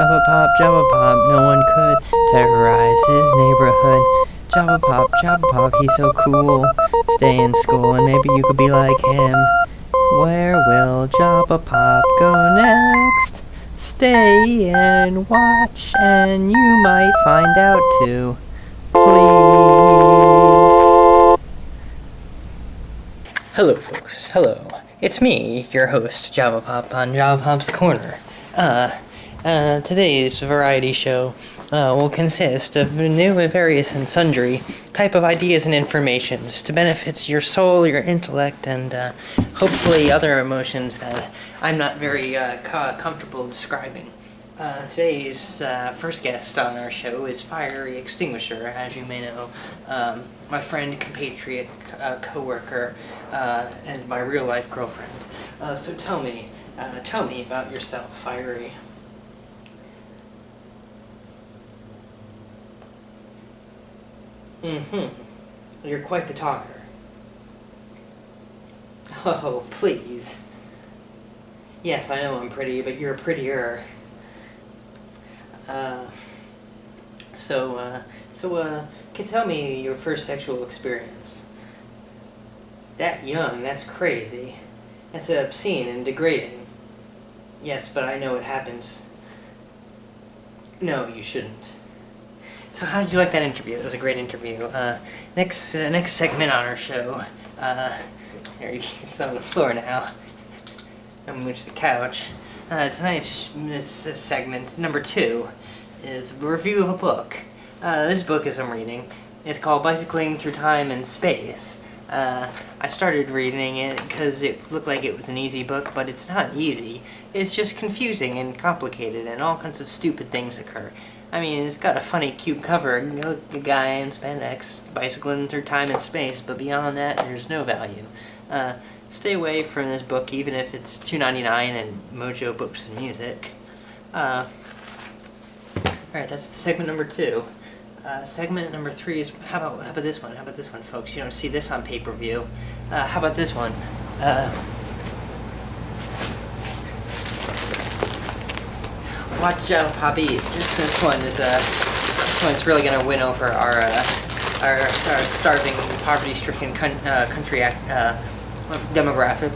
Jabbapop, Jabbapop, no one could terrorize his neighborhood. Jabbapop, Jabbapop, he's so cool. Stay in school and maybe you could be like him. Where will Jabbapop go next? Stay and watch and you might find out too. Please. Hello folks, hello. It's me, your host, Jabbapop on Jabbapop's Corner. Today's variety show will consist of new and various and sundry type of ideas and informations to benefit your soul, your intellect, and hopefully other emotions that I'm not very comfortable describing. Today's first guest on our show is Fiery Extinguisher, as you may know, my friend, compatriot, co-worker, and my real-life girlfriend. So tell me about yourself, Fiery. You're quite the talker. Oh, please. Yes, I know I'm pretty, but you're prettier. Can you tell me your first sexual experience? That young, that's crazy. That's obscene and degrading. Yes, but I know it happens. No, you shouldn't. So how did you like that interview? It was a great interview. Next segment on our show. It's on the floor now. I'm gonna move to the couch. Tonight's segment, number 2, is a review of a book. This book is I'm reading. It's called Bicycling Through Time and Space. I started reading it because it looked like it was an easy book, but it's not easy. It's just confusing and complicated, and all kinds of stupid things occur. I mean, it's got a funny, cute cover. A guy in spandex bicycling through time and space, but beyond that, there's no value. Stay away from this book, even if it's $2.99 in Mojo Books and Music. Alright, that's segment number 2. Segment number 3 is, how about this one? How about this one, folks? You don't see this on pay-per-view. How about this one? Watch Jabbapop eat. This one's really gonna win over our starving, poverty-stricken country demographic.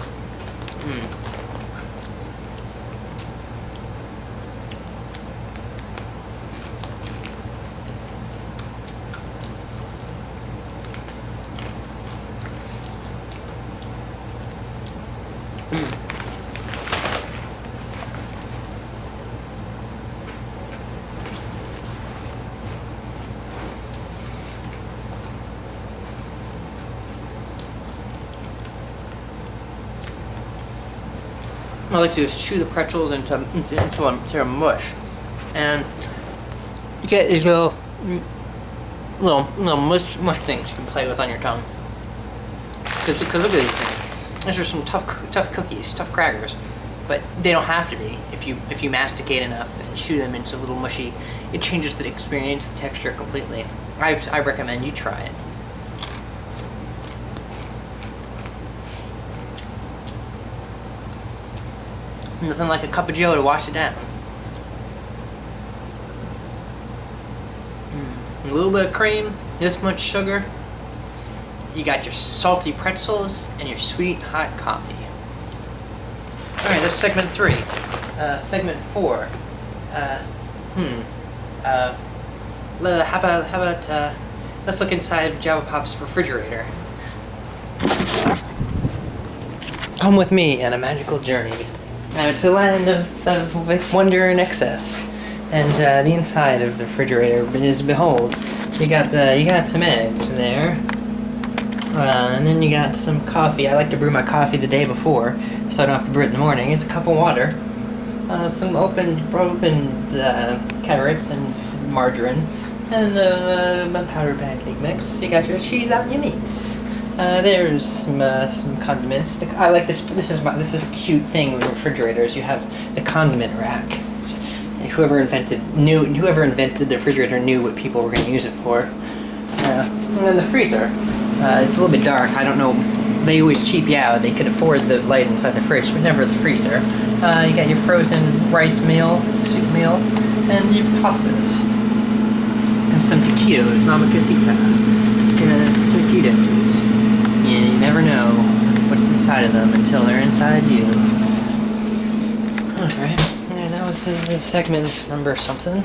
What I like to do is chew the pretzels into a mush, and you get these little mush things you can play with on your tongue. Because look at these things. These are some tough cookies, tough crackers, but they don't have to be. If you masticate enough and chew them into a little mushy, it changes the experience, the texture completely. I recommend you try it. Nothing like a cup of joe to wash it down. A little bit of cream, this much sugar. You got your salty pretzels and your sweet hot coffee. Alright, that's segment 3. Segment 4. How about let's look inside of Jabbapop's refrigerator. Come with me on a magical journey. It's a land of wonder and excess, and the inside of the refrigerator is, behold, you got some eggs there, and then you got some coffee. I like to brew my coffee the day before, so I don't have to brew it in the morning. It's a cup of water, some opened carrots and margarine, and a powdered pancake mix. You got your cheese out and your meats. There's some condiments. I like this. This is a cute thing with refrigerators. You have the condiment rack. Whoever invented the refrigerator knew what people were going to use it for. And then the freezer. It's a little bit dark. I don't know they always cheap you out. They could afford the light inside the fridge, but never the freezer. You got your frozen rice meal, soup meal, and your pastas. And some taquitos, mama casita. Taquitos. You never know what's inside of them until they're inside you. Alright, yeah, that was segment number something.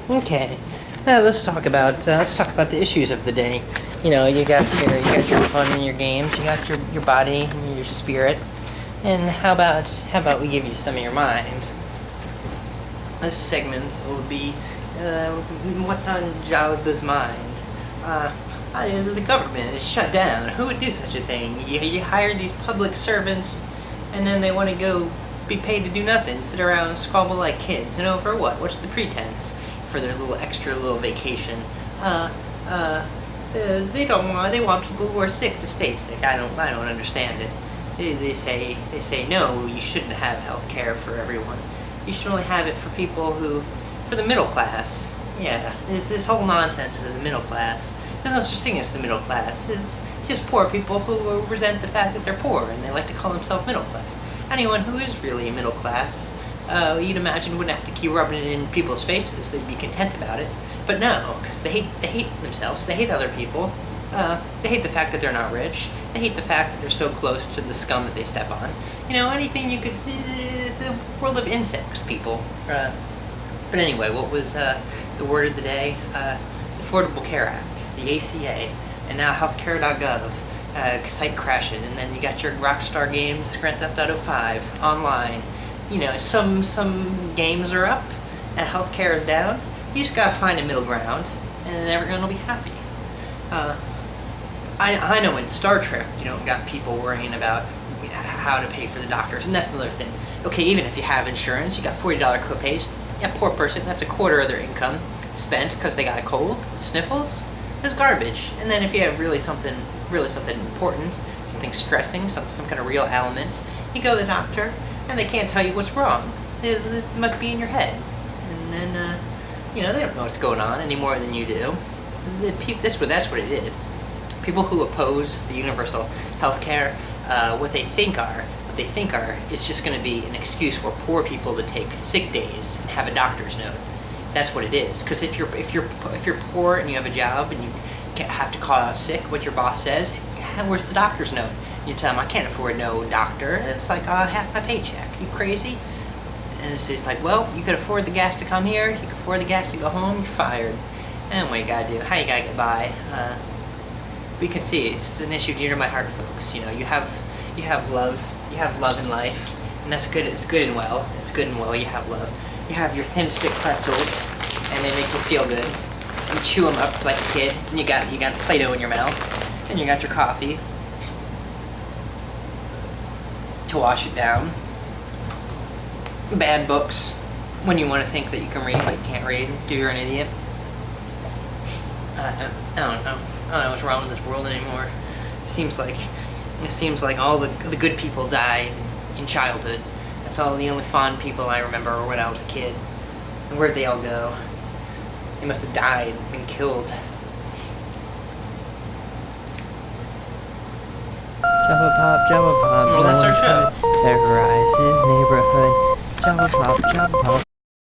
Okay. Let's talk about the issues of the day. You know, you got your fun and your games, you got your body and your spirit, and how about we give you some of your mind? This segment will be what's on Jabbas Mind. The government is shut down. Who would do such a thing? You hire these public servants, and then they want to go be paid to do nothing, sit around and squabble like kids, and for what? What's the pretense for their extra little vacation? They want people who are sick to stay sick. I don't understand it. They say no, you shouldn't have health care for everyone. You should only have it for people for the middle class. Yeah, this whole nonsense of the middle class. There's no such thing as the middle class. It's just poor people who resent the fact that they're poor and they like to call themselves middle class. Anyone who is really middle class, you'd imagine wouldn't have to keep rubbing it in people's faces. They'd be content about it. But no, because they hate themselves. They hate other people. They hate the fact that they're not rich. They hate the fact that they're so close to the scum that they step on. Anything you could see. It's a world of insects, people. But anyway, what was the word of the day? Affordable Care Act, the ACA, and now healthcare.gov, site crashing, and then you got your Rockstar Games, Grand Theft Auto 5, online. Some games are up, and healthcare is down. You just gotta find a middle ground, and then everyone will be happy. I know in Star Trek, got people worrying about how to pay for the doctors, and that's another thing. Okay, even if you have insurance, you got $40 copays. Yeah, poor person, that's a quarter of their income spent because they got a cold, sniffles. That's garbage. And then if you have really something important, something stressing, some kind of real ailment, you go to the doctor, and they can't tell you what's wrong. This must be in your head. And then, they don't know what's going on any more than you do. That's what it is. People who oppose the universal health care, what they think are is just going to be an excuse for poor people to take sick days and have a doctor's note. That's what it is. Because if you're poor and you have a job and you have to call out sick, what your boss says, where's the doctor's note? You tell them, I can't afford no doctor. It's like, half my paycheck. You crazy? And it's like, well, you could afford the gas to come here, you could afford the gas to go home, you're fired. And what you gotta do, how you gotta get by. But you can see, it's an issue dear to my heart, folks. You have love in life, and that's good. It's good and well. It's good and well. You have love. You have your thin stick pretzels, and they make you feel good. You chew them up like a kid, and you got Play-Doh in your mouth, and you got your coffee to wash it down. Bad books when you want to think that you can read but you can't read. You're an idiot. I don't know what's wrong with this world anymore. It seems like all the good people die in childhood. That's all the only fond people I remember were when I was a kid. And where'd they all go? They must have died, been killed. Jabbapop, Jabbapop. Well, that's our show. Terrorizes neighborhood. Jabbapop, Jabbapop.